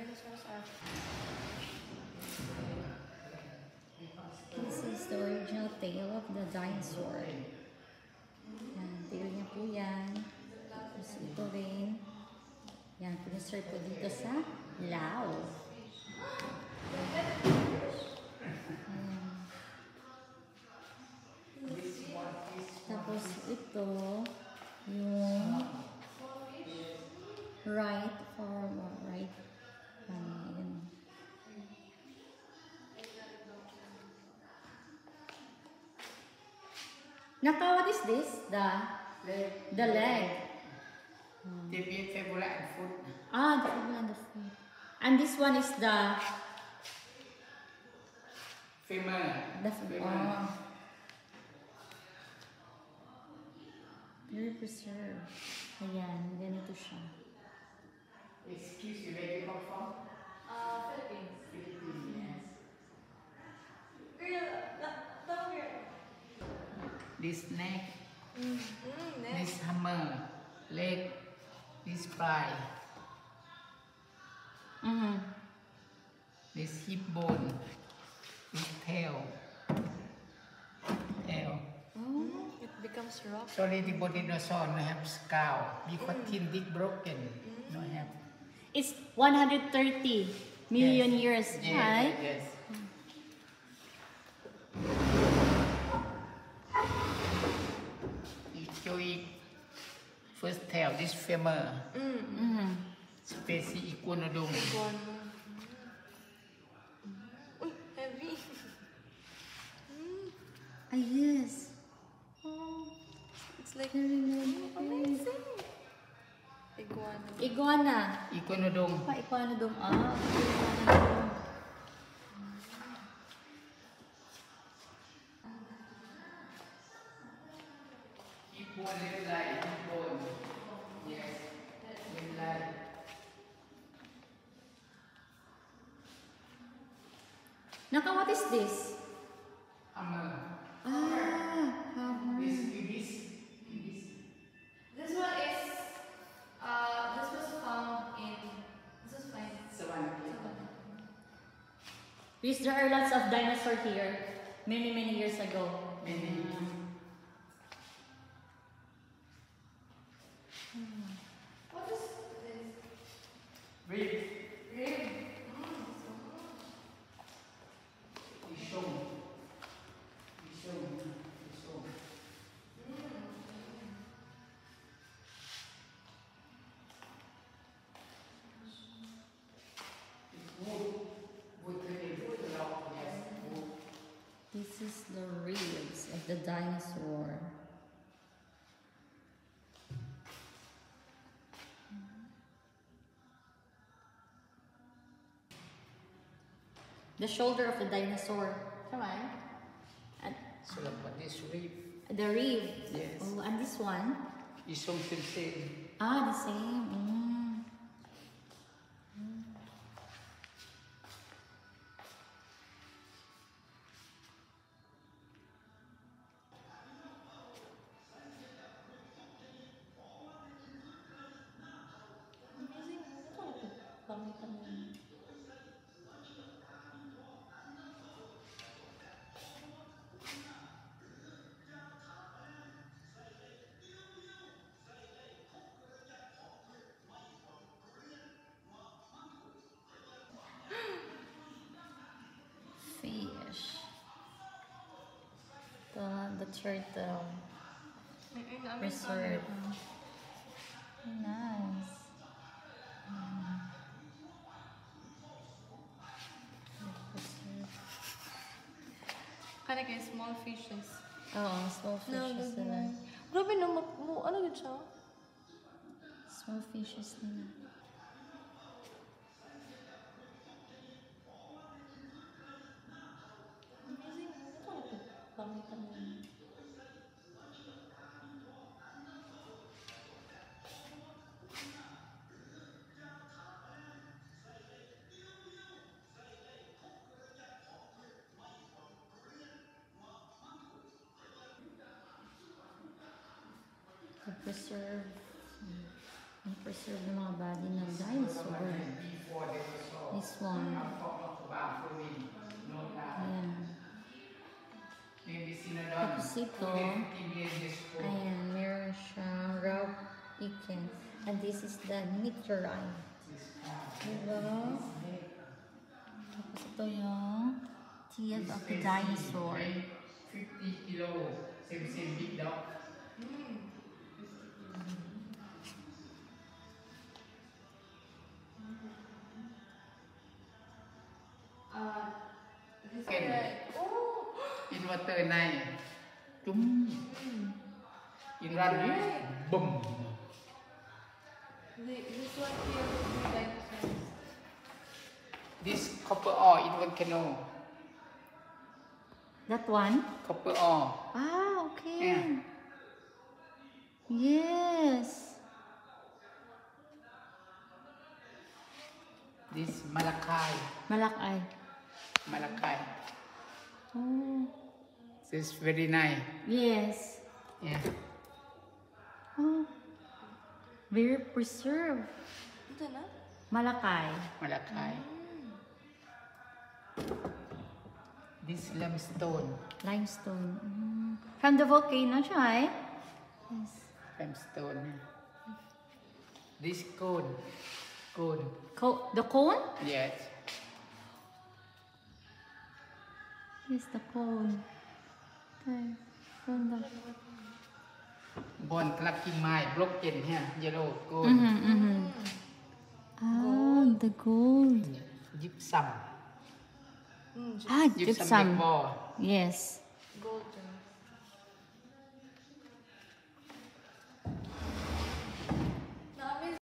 dinosaurs are. This is the original tail of the dinosaur. Yan, tail niya po yan. Tapos ito rin. Yan, piniserve po dito sa Laos. Tapos ito, yung right form or right. Yan. Naka, what is this? The leg. The fibula and foot. Ah, the fibula and the foot. And this one is the Femur. the femur. Very preserved. Ayan, ganito siya. Excuse me, where you come from? Philippines. Philippines, yes. Girl, here. This neck, Next. this hammer, leg, this thigh, this hip bone, this tail. Oh. It becomes rock. Sorry, the body dinosaur no have skull because thin dick broken. No have. It's 130 million years, Yes, right? yes. You show it first tail, this femur, species Iguanodon. One. Uy, heavy. Ah, yes. Oh, it's like Amazing. amazing. Iguana. Iguana. Iguanodon. Pa, iguanodon. Ah, iguanodon. Hip bone, left leg, hip bone. Yes, left leg. Naka, what is this? Hammer. Ah, hammer. This. This one is, this was found in, this was found Because there are lots of dinosaurs here many years ago. Many. What is this? Rib. Rib. Ishong. This is the ribs of the dinosaur. The shoulder of the dinosaur. Come on. And So what this rib? the rib. Yes. Oh, and this one. Ishong same. Ah, the same. Fish. The turtle. Preserved. Nice. Preserved. Kind of small fishes. Oh, small fishes nila. Grabe no, ano din siya? Small fishes nila. The preserved Yung preserve ng mga body ng dinosaur. Before they were so. This one. I'm talking about food. No doubt. Ayan. Maybe sinadon. Tapos ito, 15 years old. ayan, meron siyang raw chicken. And this is the meteorite. Diba? Tapos ito yung teeth of the dinosaur. 50 kilo. Same big dog. This Okay. Oh! In water này. Chúng. In run. Boom. This one here would be dinosaurs. This copper ore in volcano. That one? Copper ore. Ah, okay. Yeah. Yes. This Malakai. Malakay. Malakai. Oh, This is very nice. yes. Yeah. Oh, very preserved. Ito na? Malakay. Malakai. This limestone. Limestone. From the volcano siya eh? Yes. Limestone. This cone. Cone. The cone? Yes. Yes, the cone. Okay. From the... Bone collecting my broken here. Yellow cone. Ah, the gold. Gypsum. Ah, Gypsum gypsum. like ball. Yes. Golden.